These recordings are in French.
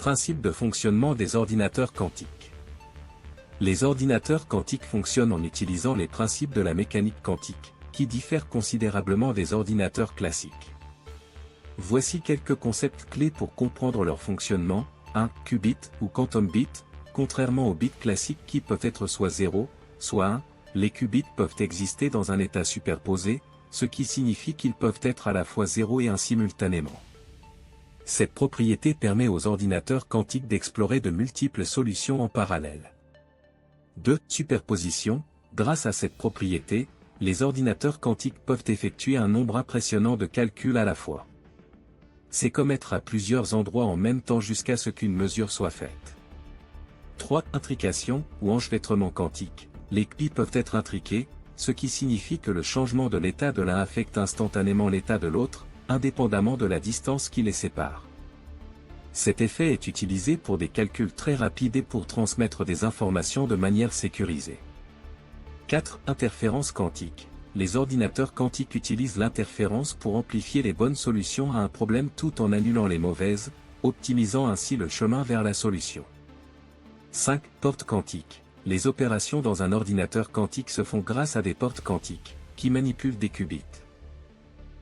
Principe de fonctionnement des ordinateurs quantiques. Les ordinateurs quantiques fonctionnent en utilisant les principes de la mécanique quantique, qui diffèrent considérablement des ordinateurs classiques. Voici quelques concepts clés pour comprendre leur fonctionnement. 1. Qubit ou quantum bit. Contrairement aux bits classiques qui peuvent être soit 0, soit 1, les qubits peuvent exister dans un état superposé, ce qui signifie qu'ils peuvent être à la fois 0 et 1 simultanément. Cette propriété permet aux ordinateurs quantiques d'explorer de multiples solutions en parallèle. 2. Superposition. Grâce à cette propriété, les ordinateurs quantiques peuvent effectuer un nombre impressionnant de calculs à la fois. C'est comme être à plusieurs endroits en même temps jusqu'à ce qu'une mesure soit faite. 3. Intrication ou enchevêtrement quantique. Les qubits peuvent être intriqués, ce qui signifie que le changement de l'état de l'un affecte instantanément l'état de l'autre, indépendamment de la distance qui les sépare. Cet effet est utilisé pour des calculs très rapides et pour transmettre des informations de manière sécurisée. 4. Interférence quantique. Les ordinateurs quantiques utilisent l'interférence pour amplifier les bonnes solutions à un problème tout en annulant les mauvaises, optimisant ainsi le chemin vers la solution. 5. Portes quantiques. Les opérations dans un ordinateur quantique se font grâce à des portes quantiques, qui manipulent des qubits.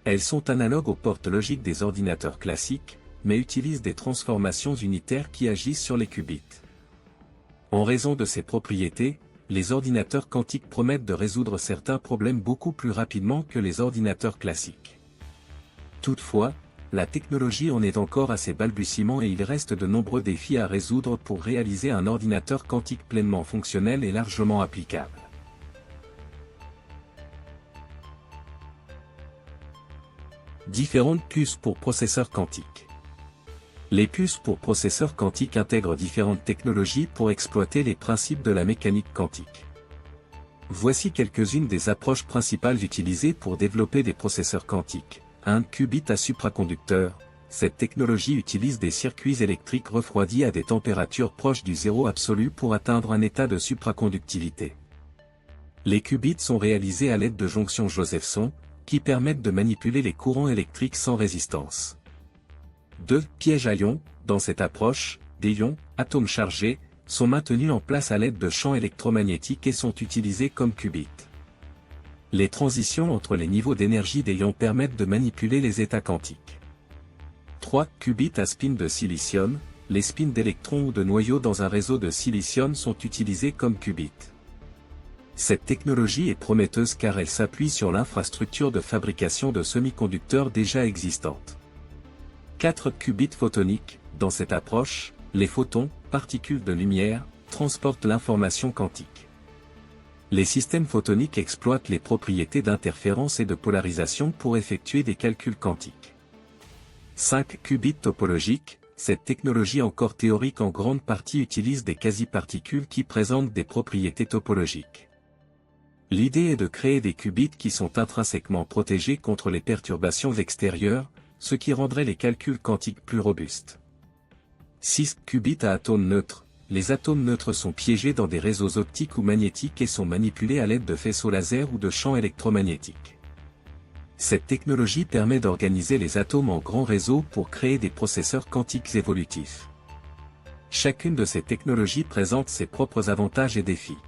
Elles sont analogues aux portes logiques des ordinateurs classiques, mais utilisent des transformations unitaires qui agissent sur les qubits. En raison de ces propriétés, les ordinateurs quantiques promettent de résoudre certains problèmes beaucoup plus rapidement que les ordinateurs classiques. Toutefois, la technologie en est encore à ses balbutiements et il reste de nombreux défis à résoudre pour réaliser un ordinateur quantique pleinement fonctionnel et largement applicable. Différentes puces pour processeurs quantiques. Les puces pour processeurs quantiques intègrent différentes technologies pour exploiter les principes de la mécanique quantique. Voici quelques-unes des approches principales utilisées pour développer des processeurs quantiques. 1. Qubit à supraconducteur. Cette technologie utilise des circuits électriques refroidis à des températures proches du zéro absolu pour atteindre un état de supraconductivité. Les qubits sont réalisés à l'aide de jonctions Josephson, qui permettent de manipuler les courants électriques sans résistance. 2. Piège à ions. Dans cette approche, des ions, atomes chargés, sont maintenus en place à l'aide de champs électromagnétiques et sont utilisés comme qubits. Les transitions entre les niveaux d'énergie des ions permettent de manipuler les états quantiques. 3. Qubit à spin de silicium. Les spins d'électrons ou de noyaux dans un réseau de silicium sont utilisés comme qubits. Cette technologie est prometteuse car elle s'appuie sur l'infrastructure de fabrication de semi-conducteurs déjà existante. 4. Qubit photonique. Dans cette approche, les photons, particules de lumière, transportent l'information quantique. Les systèmes photoniques exploitent les propriétés d'interférence et de polarisation pour effectuer des calculs quantiques. 5. Qubit topologique. Cette technologie encore théorique en grande partie utilise des quasi-particules qui présentent des propriétés topologiques. L'idée est de créer des qubits qui sont intrinsèquement protégés contre les perturbations extérieures, ce qui rendrait les calculs quantiques plus robustes. 6. Qubit à atomes neutres. Les atomes neutres sont piégés dans des réseaux optiques ou magnétiques et sont manipulés à l'aide de faisceaux laser ou de champs électromagnétiques. Cette technologie permet d'organiser les atomes en grands réseaux pour créer des processeurs quantiques évolutifs. Chacune de ces technologies présente ses propres avantages et défis.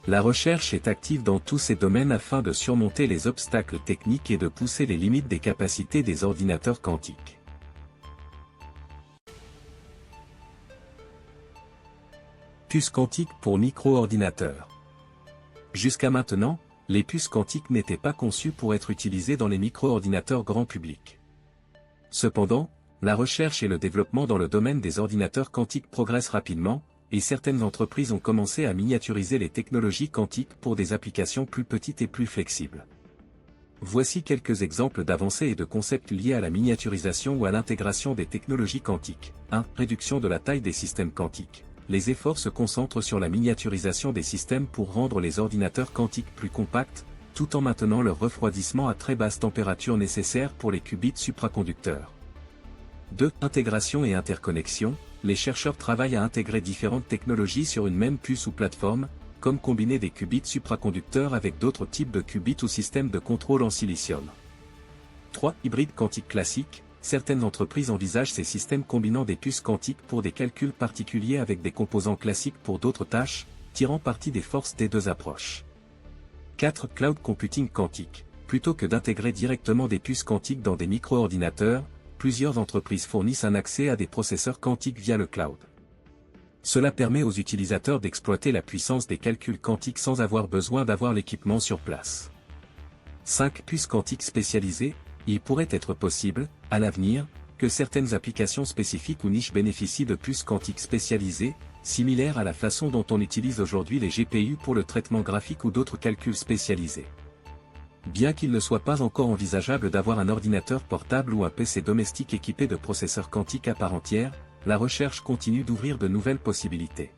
La recherche est active dans tous ces domaines afin de surmonter les obstacles techniques et de pousser les limites des capacités des ordinateurs quantiques. Puces quantiques pour micro-ordinateurs. Jusqu'à maintenant, les puces quantiques n'étaient pas conçues pour être utilisées dans les micro-ordinateurs grand public. Cependant, la recherche et le développement dans le domaine des ordinateurs quantiques progressent rapidement, et certaines entreprises ont commencé à miniaturiser les technologies quantiques pour des applications plus petites et plus flexibles. Voici quelques exemples d'avancées et de concepts liés à la miniaturisation ou à l'intégration des technologies quantiques. 1. Réduction de la taille des systèmes quantiques. Les efforts se concentrent sur la miniaturisation des systèmes pour rendre les ordinateurs quantiques plus compacts, tout en maintenant leur refroidissement à très basse température nécessaire pour les qubits supraconducteurs. 2. Intégration et interconnexion. Les chercheurs travaillent à intégrer différentes technologies sur une même puce ou plateforme, comme combiner des qubits supraconducteurs avec d'autres types de qubits ou systèmes de contrôle en silicium. 3. Hybride quantique classique. certaines entreprises envisagent ces systèmes combinant des puces quantiques pour des calculs particuliers avec des composants classiques pour d'autres tâches, tirant parti des forces des deux approches. 4. Cloud computing quantique. Plutôt que d'intégrer directement des puces quantiques dans des micro-ordinateurs, plusieurs entreprises fournissent un accès à des processeurs quantiques via le cloud. Cela permet aux utilisateurs d'exploiter la puissance des calculs quantiques sans avoir besoin d'avoir l'équipement sur place. 5. Puces quantiques spécialisées. Il pourrait être possible, à l'avenir, que certaines applications spécifiques ou niches bénéficient de puces quantiques spécialisées, similaires à la façon dont on utilise aujourd'hui les GPU pour le traitement graphique ou d'autres calculs spécialisés. Bien qu'il ne soit pas encore envisageable d'avoir un ordinateur portable ou un PC domestique équipé de processeurs quantiques à part entière, la recherche continue d'ouvrir de nouvelles possibilités.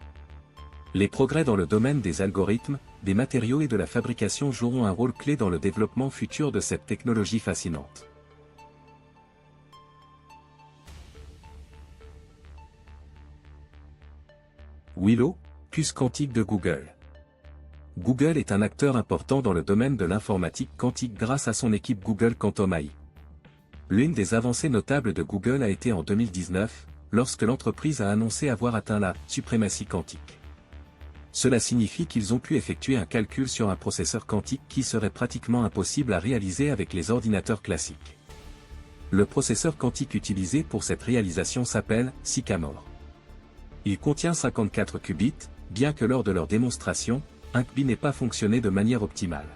Les progrès dans le domaine des algorithmes, des matériaux et de la fabrication joueront un rôle clé dans le développement futur de cette technologie fascinante. Willow, puce quantique de Google. Google est un acteur important dans le domaine de l'informatique quantique grâce à son équipe Google Quantum AI. L'une des avancées notables de Google a été en 2019, lorsque l'entreprise a annoncé avoir atteint la suprématie quantique. Cela signifie qu'ils ont pu effectuer un calcul sur un processeur quantique qui serait pratiquement impossible à réaliser avec les ordinateurs classiques. Le processeur quantique utilisé pour cette réalisation s'appelle Sycamore. Il contient 54 qubits, bien que lors de leur démonstration, un qubit n'ait pas fonctionné de manière optimale.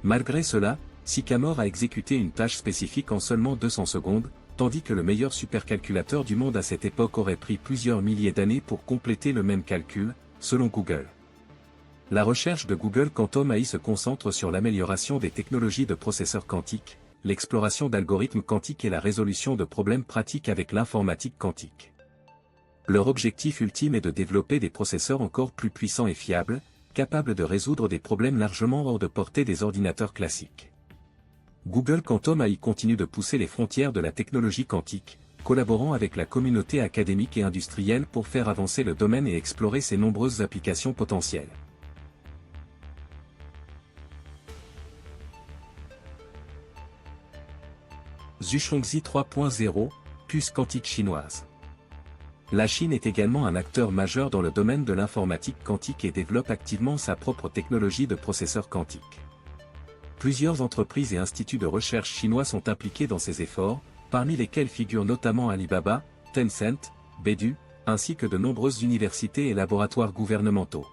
Malgré cela, Sycamore a exécuté une tâche spécifique en seulement 200 secondes, tandis que le meilleur supercalculateur du monde à cette époque aurait pris plusieurs milliers d'années pour compléter le même calcul, selon Google. La recherche de Google Quantum AI se concentre sur l'amélioration des technologies de processeurs quantiques, l'exploration d'algorithmes quantiques et la résolution de problèmes pratiques avec l'informatique quantique. Leur objectif ultime est de développer des processeurs encore plus puissants et fiables, capables de résoudre des problèmes largement hors de portée des ordinateurs classiques. Google Quantum AI continue de pousser les frontières de la technologie quantique, collaborant avec la communauté académique et industrielle pour faire avancer le domaine et explorer ses nombreuses applications potentielles. Zhushengzi 3.0, puce quantique chinoise. La Chine est également un acteur majeur dans le domaine de l'informatique quantique et développe activement sa propre technologie de processeurs quantiques. Plusieurs entreprises et instituts de recherche chinois sont impliqués dans ces efforts, parmi lesquels figurent notamment Alibaba, Tencent, Baidu, ainsi que de nombreuses universités et laboratoires gouvernementaux.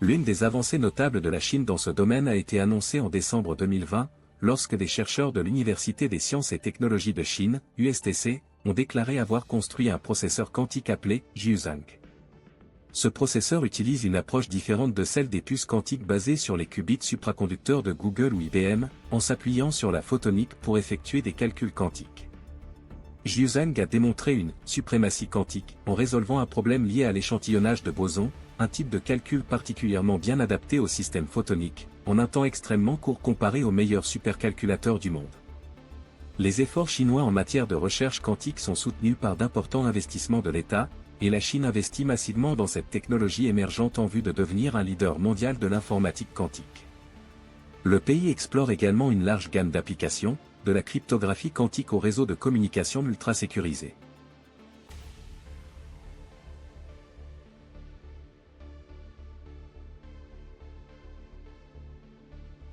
L'une des avancées notables de la Chine dans ce domaine a été annoncée en décembre 2020, lorsque des chercheurs de l'Université des sciences et technologies de Chine, USTC, ont déclaré avoir construit un processeur quantique appelé Jiuzhang. Ce processeur utilise une approche différente de celle des puces quantiques basées sur les qubits supraconducteurs de Google ou IBM, en s'appuyant sur la photonique pour effectuer des calculs quantiques. Jiuzhang a démontré une suprématie quantique en résolvant un problème lié à l'échantillonnage de bosons, un type de calcul particulièrement bien adapté au système photonique, en un temps extrêmement court comparé aux meilleurs supercalculateurs du monde. Les efforts chinois en matière de recherche quantique sont soutenus par d'importants investissements de l'État, et la Chine investit massivement dans cette technologie émergente en vue de devenir un leader mondial de l'informatique quantique. Le pays explore également une large gamme d'applications, de la cryptographie quantique au réseau de communication ultra sécurisé.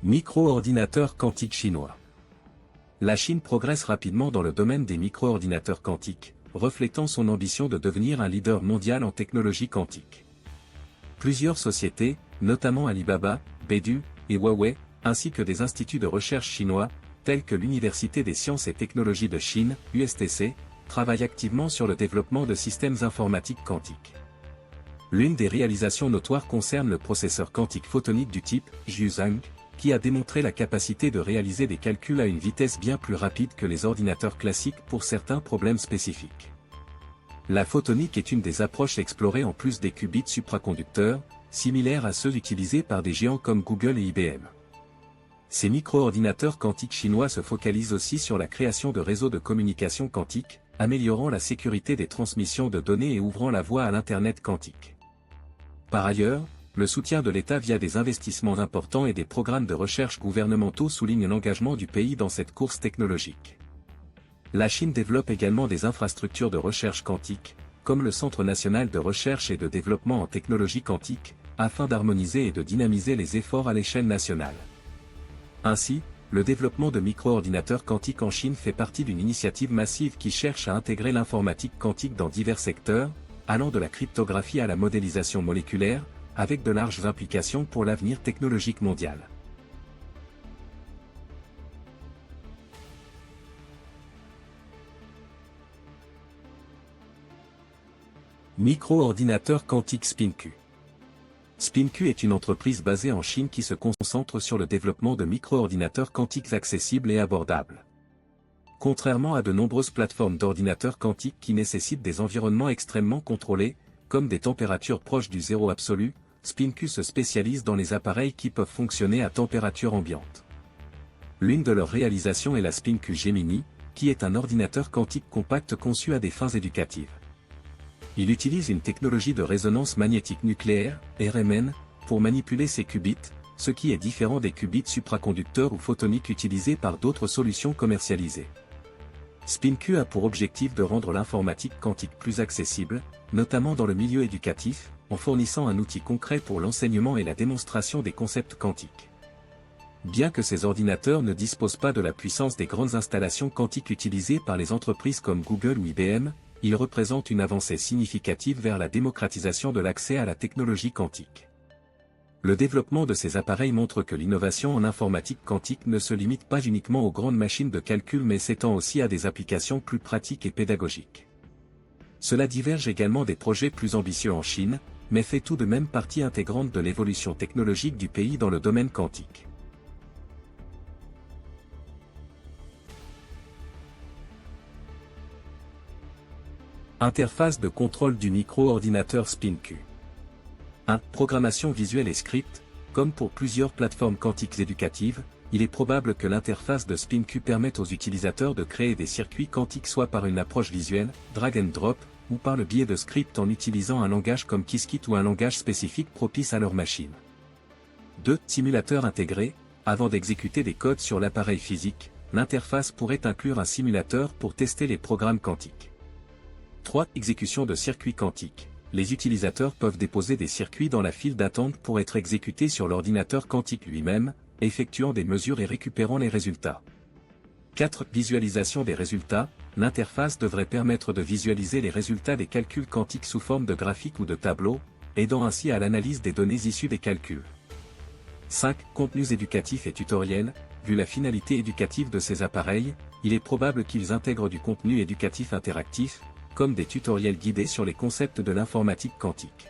Micro-ordinateurs quantiques chinois. La Chine progresse rapidement dans le domaine des micro-ordinateurs quantiques, reflétant son ambition de devenir un leader mondial en technologie quantique. Plusieurs sociétés, notamment Alibaba, Baidu et Huawei, ainsi que des instituts de recherche chinois, tels que l'Université des sciences et technologies de Chine, USTC, travaillent activement sur le développement de systèmes informatiques quantiques. L'une des réalisations notoires concerne le processeur quantique photonique du type Jiuzhang, qui a démontré la capacité de réaliser des calculs à une vitesse bien plus rapide que les ordinateurs classiques pour certains problèmes spécifiques. La photonique est une des approches explorées en plus des qubits supraconducteurs, similaires à ceux utilisés par des géants comme Google et IBM. Ces micro-ordinateurs quantiques chinois se focalisent aussi sur la création de réseaux de communication quantique, améliorant la sécurité des transmissions de données et ouvrant la voie à l'Internet quantique. Par ailleurs, le soutien de l'État via des investissements importants et des programmes de recherche gouvernementaux souligne l'engagement du pays dans cette course technologique. La Chine développe également des infrastructures de recherche quantique, comme le Centre national de recherche et de développement en technologie quantique, afin d'harmoniser et de dynamiser les efforts à l'échelle nationale. Ainsi, le développement de micro-ordinateurs quantiques en Chine fait partie d'une initiative massive qui cherche à intégrer l'informatique quantique dans divers secteurs, allant de la cryptographie à la modélisation moléculaire, avec de larges implications pour l'avenir technologique mondial. Micro-ordinateur quantique SpinQ. SpinQ est une entreprise basée en Chine qui se concentre sur le développement de micro-ordinateurs quantiques accessibles et abordables. Contrairement à de nombreuses plateformes d'ordinateurs quantiques qui nécessitent des environnements extrêmement contrôlés, comme des températures proches du zéro absolu, SpinQ se spécialise dans les appareils qui peuvent fonctionner à température ambiante. L'une de leurs réalisations est la SpinQ Gemini, qui est un ordinateur quantique compact conçu à des fins éducatives. Il utilise une technologie de résonance magnétique nucléaire, RMN, pour manipuler ces qubits, ce qui est différent des qubits supraconducteurs ou photoniques utilisés par d'autres solutions commercialisées. SpinQ a pour objectif de rendre l'informatique quantique plus accessible, notamment dans le milieu éducatif, en fournissant un outil concret pour l'enseignement et la démonstration des concepts quantiques. Bien que ces ordinateurs ne disposent pas de la puissance des grandes installations quantiques utilisées par les entreprises comme Google ou IBM, ils représentent une avancée significative vers la démocratisation de l'accès à la technologie quantique. Le développement de ces appareils montre que l'innovation en informatique quantique ne se limite pas uniquement aux grandes machines de calcul mais s'étend aussi à des applications plus pratiques et pédagogiques. Cela diverge également des projets plus ambitieux en Chine, mais fait tout de même partie intégrante de l'évolution technologique du pays dans le domaine quantique. Interface de contrôle du micro-ordinateur SpinQ. 1. Programmation visuelle et script. Comme pour plusieurs plateformes quantiques éducatives, il est probable que l'interface de SpinQ permette aux utilisateurs de créer des circuits quantiques soit par une approche visuelle, drag and drop, ou par le biais de scripts en utilisant un langage comme Qiskit ou un langage spécifique propice à leur machine. 2. Simulateur intégré. Avant d'exécuter des codes sur l'appareil physique, l'interface pourrait inclure un simulateur pour tester les programmes quantiques. 3. Exécution de circuits quantiques. Les utilisateurs peuvent déposer des circuits dans la file d'attente pour être exécutés sur l'ordinateur quantique lui-même, effectuant des mesures et récupérant les résultats. 4. Visualisation des résultats. L'interface devrait permettre de visualiser les résultats des calculs quantiques sous forme de graphiques ou de tableaux, aidant ainsi à l'analyse des données issues des calculs. 5. Contenus éducatifs et tutoriels. Vu la finalité éducative de ces appareils, il est probable qu'ils intègrent du contenu éducatif interactif, comme des tutoriels guidés sur les concepts de l'informatique quantique.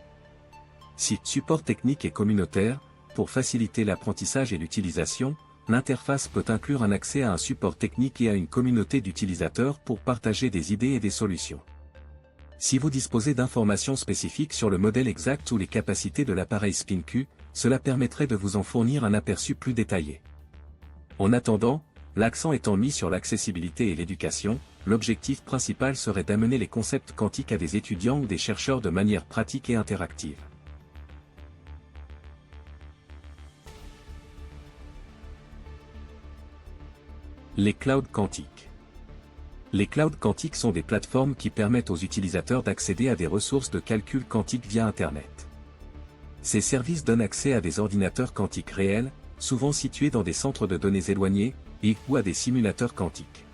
6. Support technique et communautaire. Pour faciliter l'apprentissage et l'utilisation, l'interface peut inclure un accès à un support technique et à une communauté d'utilisateurs pour partager des idées et des solutions. Si vous disposez d'informations spécifiques sur le modèle exact ou les capacités de l'appareil SpinQ, cela permettrait de vous en fournir un aperçu plus détaillé. En attendant, l'accent étant mis sur l'accessibilité et l'éducation, l'objectif principal serait d'amener les concepts quantiques à des étudiants ou des chercheurs de manière pratique et interactive. Les clouds quantiques. Les clouds quantiques sont des plateformes qui permettent aux utilisateurs d'accéder à des ressources de calcul quantique via Internet. Ces services donnent accès à des ordinateurs quantiques réels, souvent situés dans des centres de données éloignés, ou à des simulateurs quantiques.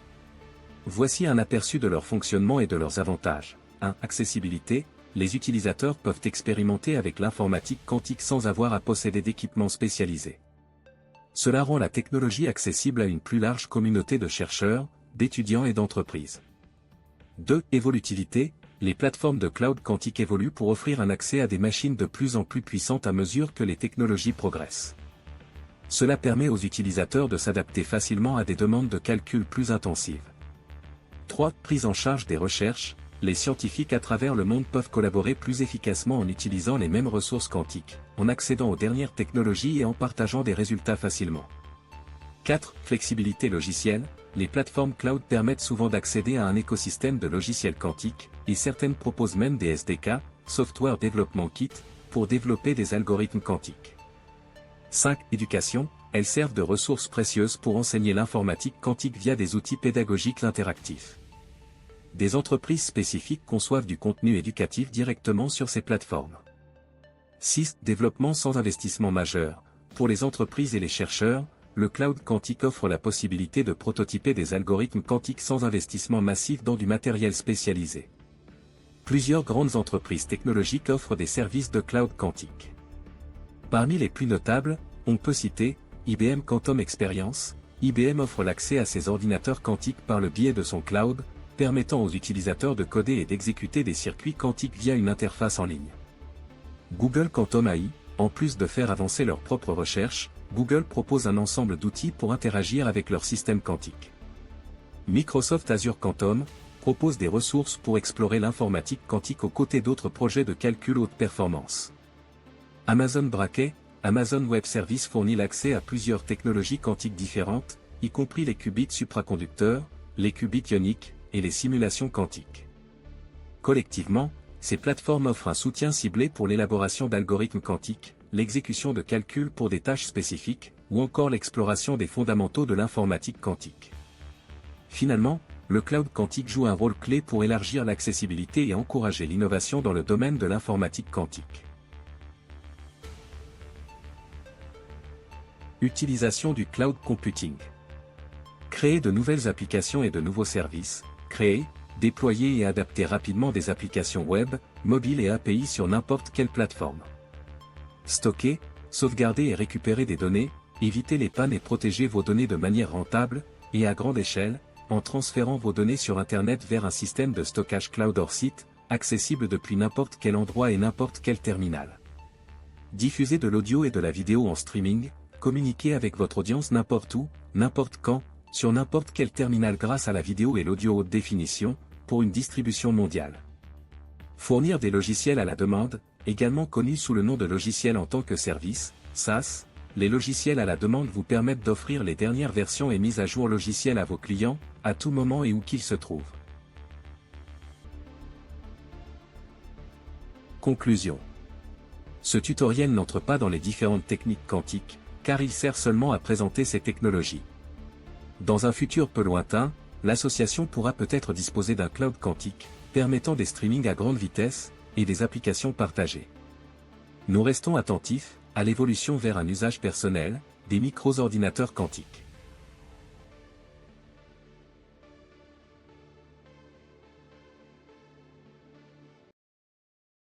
Voici un aperçu de leur fonctionnement et de leurs avantages. 1. Accessibilité. Les utilisateurs peuvent expérimenter avec l'informatique quantique sans avoir à posséder d'équipements spécialisés. Cela rend la technologie accessible à une plus large communauté de chercheurs, d'étudiants et d'entreprises. 2. Évolutivité. Les plateformes de cloud quantique évoluent pour offrir un accès à des machines de plus en plus puissantes à mesure que les technologies progressent. Cela permet aux utilisateurs de s'adapter facilement à des demandes de calcul plus intensives. 3. Prise en charge des recherches. Les scientifiques à travers le monde peuvent collaborer plus efficacement en utilisant les mêmes ressources quantiques, en accédant aux dernières technologies et en partageant des résultats facilement. 4. Flexibilité logicielle. Les plateformes cloud permettent souvent d'accéder à un écosystème de logiciels quantiques, et certaines proposent même des SDK, Software Development Kit, pour développer des algorithmes quantiques. 5. Éducation. elles servent de ressources précieuses pour enseigner l'informatique quantique via des outils pédagogiques interactifs. Des entreprises spécifiques conçoivent du contenu éducatif directement sur ces plateformes. 6. Développement sans investissement majeur. Pour les entreprises et les chercheurs, le cloud quantique offre la possibilité de prototyper des algorithmes quantiques sans investissement massif dans du matériel spécialisé. Plusieurs grandes entreprises technologiques offrent des services de cloud quantique. Parmi les plus notables, on peut citer IBM Quantum Experience. IBM offre l'accès à ses ordinateurs quantiques par le biais de son cloud, permettant aux utilisateurs de coder et d'exécuter des circuits quantiques via une interface en ligne. Google Quantum AI, en plus de faire avancer leurs propres recherches, Google propose un ensemble d'outils pour interagir avec leur système quantique. Microsoft Azure Quantum propose des ressources pour explorer l'informatique quantique aux côtés d'autres projets de calcul haute performance. Amazon Braket, Amazon Web Services fournit l'accès à plusieurs technologies quantiques différentes, y compris les qubits supraconducteurs, les qubits ioniques et les simulations quantiques. Collectivement, ces plateformes offrent un soutien ciblé pour l'élaboration d'algorithmes quantiques, l'exécution de calculs pour des tâches spécifiques, ou encore l'exploration des fondamentaux de l'informatique quantique. Finalement, le cloud quantique joue un rôle clé pour élargir l'accessibilité et encourager l'innovation dans le domaine de l'informatique quantique. Utilisation du cloud computing. Créer de nouvelles applications et de nouveaux services, créer, déployer et adapter rapidement des applications web, mobiles et API sur n'importe quelle plateforme. Stocker, sauvegarder et récupérer des données, éviter les pannes et protéger vos données de manière rentable, et à grande échelle, en transférant vos données sur Internet vers un système de stockage cloud hors site, accessible depuis n'importe quel endroit et n'importe quel terminal. Diffuser de l'audio et de la vidéo en streaming, communiquer avec votre audience n'importe où, n'importe quand, sur n'importe quel terminal grâce à la vidéo et l'audio haute définition, pour une distribution mondiale. Fournir des logiciels à la demande, également connus sous le nom de logiciels en tant que service, SaaS. Les logiciels à la demande vous permettent d'offrir les dernières versions et mises à jour logicielles à vos clients, à tout moment et où qu'ils se trouvent. Conclusion. Ce tutoriel n'entre pas dans les différentes techniques quantiques, car il sert seulement à présenter ces technologies. Dans un futur peu lointain, l'association pourra peut-être disposer d'un cloud quantique, permettant des streamings à grande vitesse, et des applications partagées. Nous restons attentifs à l'évolution vers un usage personnel, des micro-ordinateurs quantiques.